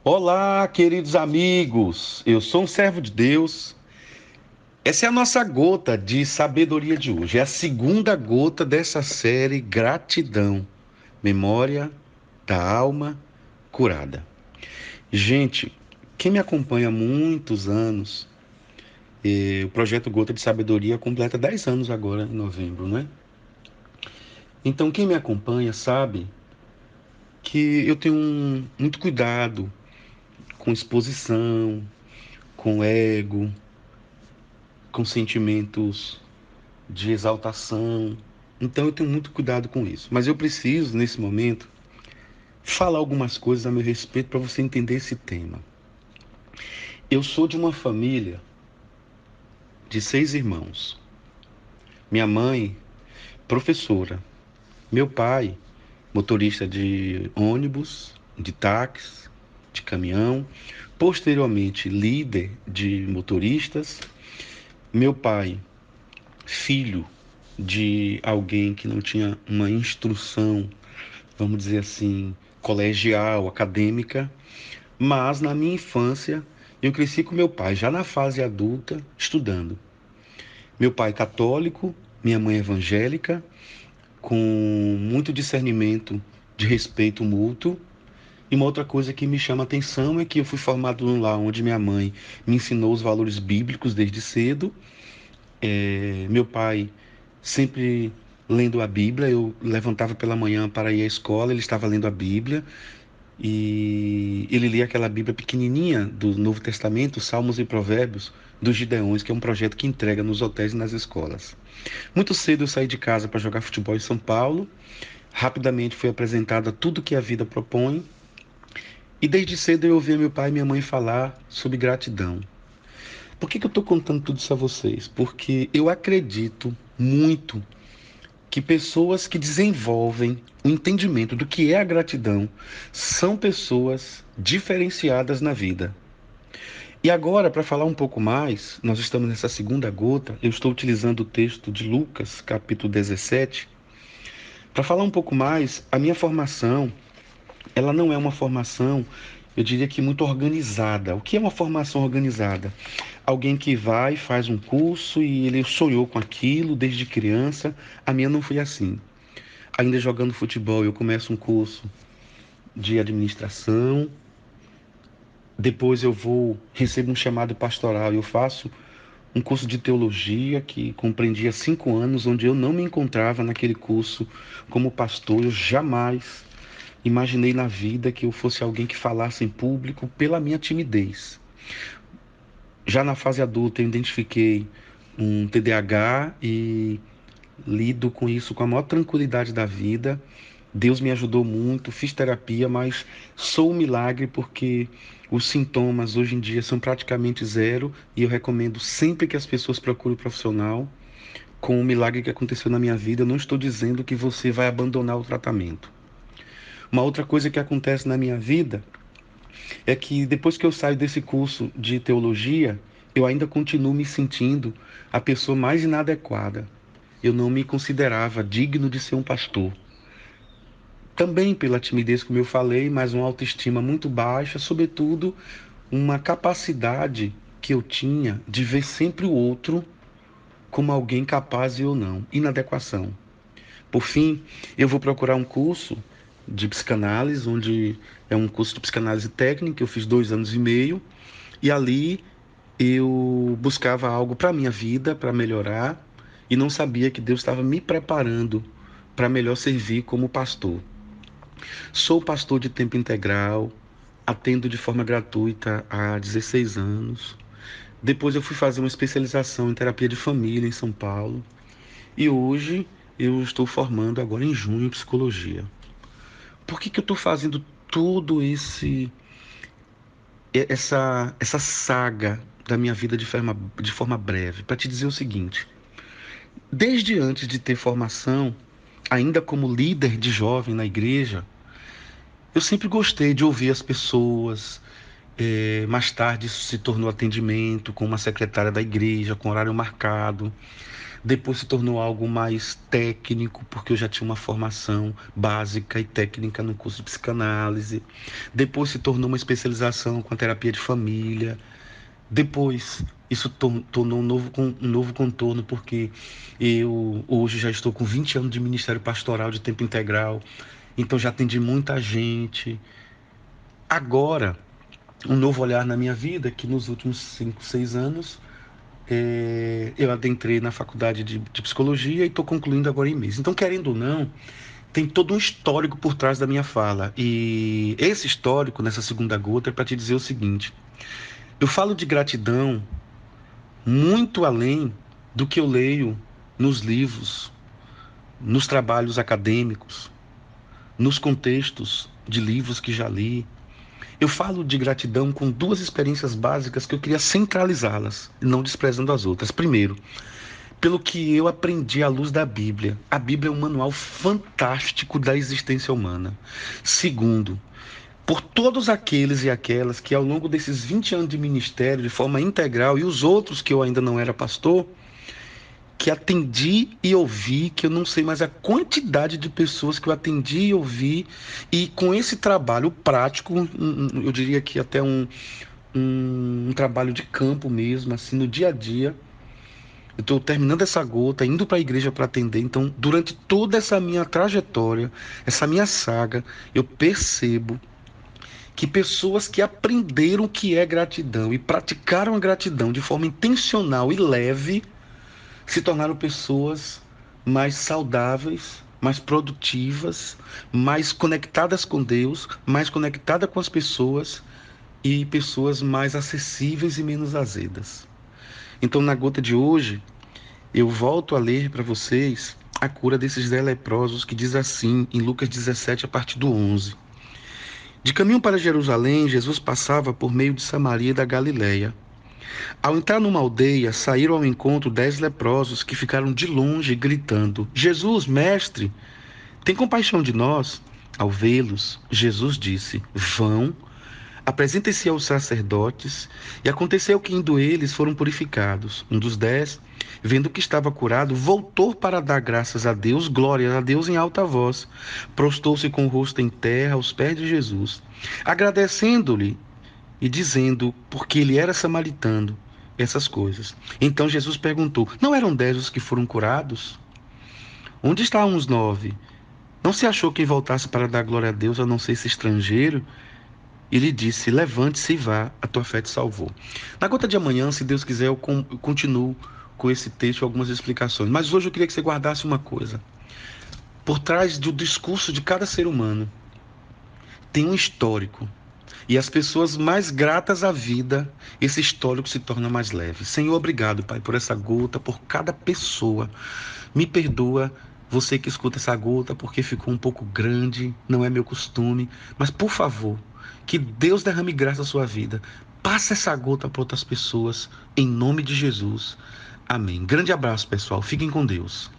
Olá, queridos amigos. Eu sou um servo de Deus. Essa é a nossa gota de sabedoria de hoje. É a segunda gota dessa série Gratidão, Memória da Alma Curada. Gente, quem me acompanha há muitos anos, o projeto Gota de Sabedoria completa 10 anos agora, em novembro, né? Então, quem me acompanha sabe que eu tenho muito cuidado com exposição, com ego, com sentimentos de exaltação. Então eu tenho muito cuidado com isso. Mas eu preciso, nesse momento, falar algumas coisas a meu respeito para você entender esse tema. Eu sou de uma família de 6 irmãos. Minha mãe, professora. Meu pai, motorista de ônibus, de táxi, de caminhão. Posteriormente, líder de motoristas. Meu pai, filho de alguém que não tinha uma instrução, vamos dizer assim, colegial, acadêmica, mas na minha infância eu cresci com meu pai, já na fase adulta, estudando. Meu pai católico, minha mãe evangélica, com muito discernimento de respeito mútuo. E uma outra coisa que me chama a atenção é que eu fui formado num lar onde minha mãe me ensinou os valores bíblicos desde cedo. Meu pai sempre lendo a Bíblia, eu levantava pela manhã para ir à escola, ele estava lendo a Bíblia. E ele lia aquela Bíblia pequenininha do Novo Testamento, Salmos e Provérbios, dos Gideões, que é um projeto que entrega nos hotéis e nas escolas. Muito cedo eu saí de casa para jogar futebol em São Paulo. Rapidamente fui apresentado a tudo que a vida propõe. E desde cedo eu ouvia meu pai e minha mãe falar sobre gratidão. Por que eu estou contando tudo isso a vocês? Porque eu acredito muito que pessoas que desenvolvem o entendimento do que é a gratidão são pessoas diferenciadas na vida. E agora, para falar um pouco mais, nós estamos nessa segunda gota, eu estou utilizando o texto de Lucas, capítulo 17, para falar um pouco mais, a minha formação, ela não é uma formação, eu diria que muito organizada. O que é uma formação organizada? Alguém que vai, faz um curso e ele sonhou com aquilo desde criança. A minha não foi assim. Ainda jogando futebol, eu começo um curso de administração. Depois eu recebo um chamado pastoral e eu faço um curso de teologia que compreendia 5 anos, onde eu não me encontrava naquele curso como pastor. Eu jamais imaginei na vida que eu fosse alguém que falasse em público pela minha timidez. Já na fase adulta, eu identifiquei um TDAH e lido com isso com a maior tranquilidade da vida. Deus me ajudou muito, fiz terapia, mas sou um milagre porque os sintomas hoje em dia são praticamente zero e eu recomendo sempre que as pessoas procurem um profissional. Com o milagre que aconteceu na minha vida, eu não estou dizendo que você vai abandonar o tratamento. Uma outra coisa que acontece na minha vida é que depois que eu saio desse curso de teologia, eu ainda continuo me sentindo a pessoa mais inadequada. Eu não me considerava digno de ser um pastor. Também pela timidez, como eu falei, mas uma autoestima muito baixa, sobretudo uma capacidade que eu tinha de ver sempre o outro como alguém capaz e ou não, inadequação. Por fim, eu vou procurar um curso de psicanálise, onde é um curso de psicanálise técnica, eu fiz 2 anos e meio, e ali eu buscava algo para a minha vida, para melhorar, e não sabia que Deus estava me preparando para melhor servir como pastor. Sou pastor de tempo integral, atendo de forma gratuita há 16 anos. Depois eu fui fazer uma especialização em terapia de família em São Paulo. E hoje eu estou formando agora em junho em psicologia. Por que eu estou fazendo todo essa saga da minha vida de forma breve? Para te dizer o seguinte: desde antes de ter formação, ainda como líder de jovem na igreja, eu sempre gostei de ouvir as pessoas. Mais tarde isso se tornou atendimento com uma secretária da igreja, com horário marcado. Depois se tornou algo mais técnico, porque eu já tinha uma formação básica e técnica no curso de psicanálise. Depois se tornou uma especialização com a terapia de família. Depois isso tornou um novo contorno, porque eu hoje já estou com 20 anos de ministério pastoral de tempo integral, então já atendi muita gente. Agora, um novo olhar na minha vida, que nos últimos 5, 6 anos, eu adentrei na faculdade de psicologia e estou concluindo agora em mês. Então, querendo ou não, tem todo um histórico por trás da minha fala. E esse histórico, nessa segunda gota, é para te dizer o seguinte: eu falo de gratidão muito além do que eu leio nos livros, nos trabalhos acadêmicos, nos contextos de livros que já li. Eu falo de gratidão com duas experiências básicas que eu queria centralizá-las, não desprezando as outras. Primeiro, pelo que eu aprendi à luz da Bíblia. A Bíblia é um manual fantástico da existência humana. Segundo, por todos aqueles e aquelas que ao longo desses 20 anos de ministério, de forma integral, e os outros que eu ainda não era pastor, que atendi e ouvi, que eu não sei mais a quantidade de pessoas que eu atendi e ouvi, e com esse trabalho prático, eu diria que até um trabalho de campo mesmo, assim, no dia a dia. Eu estou terminando essa gota, indo para a igreja para atender. Então, durante toda essa minha trajetória, essa minha saga, eu percebo que pessoas que aprenderam o que é gratidão e praticaram a gratidão de forma intencional e leve se tornaram pessoas mais saudáveis, mais produtivas, mais conectadas com Deus, mais conectadas com as pessoas e pessoas mais acessíveis e menos azedas. Então, na gota de hoje, eu volto a ler para vocês a cura desses 10 leprosos, que diz assim, em Lucas 17, a partir do 11. De caminho para Jerusalém, Jesus passava por meio de Samaria e da Galileia. Ao entrar numa aldeia, saíram ao encontro 10 leprosos que ficaram de longe gritando: Jesus, mestre, tem compaixão de nós. Ao vê-los, Jesus disse: Vão, apresentem-se aos sacerdotes. E aconteceu que, indo eles, foram purificados. Um dos 10, vendo que estava curado, voltou para dar graças a Deus, glórias a Deus em alta voz. Prostou-se com o rosto em terra aos pés de Jesus, agradecendo-lhe e dizendo, porque ele era samaritano, essas coisas. Então Jesus perguntou: Não eram 10 os que foram curados? Onde estavam os 9? Não se achou quem voltasse para dar glória a Deus, a não ser esse estrangeiro? E lhe disse: Levante-se e vá, a tua fé te salvou. Na gota de amanhã, se Deus quiser, eu continuo com esse texto e algumas explicações. Mas hoje eu queria que você guardasse uma coisa. Por trás do discurso de cada ser humano tem um histórico. E as pessoas mais gratas à vida, esse histórico se torna mais leve. Senhor, obrigado, Pai, por essa gota, por cada pessoa. Me perdoa, você que escuta essa gota, porque ficou um pouco grande, não é meu costume. Mas, por favor, que Deus derrame graça à sua vida. Passa essa gota para outras pessoas, em nome de Jesus. Amém. Grande abraço, pessoal. Fiquem com Deus.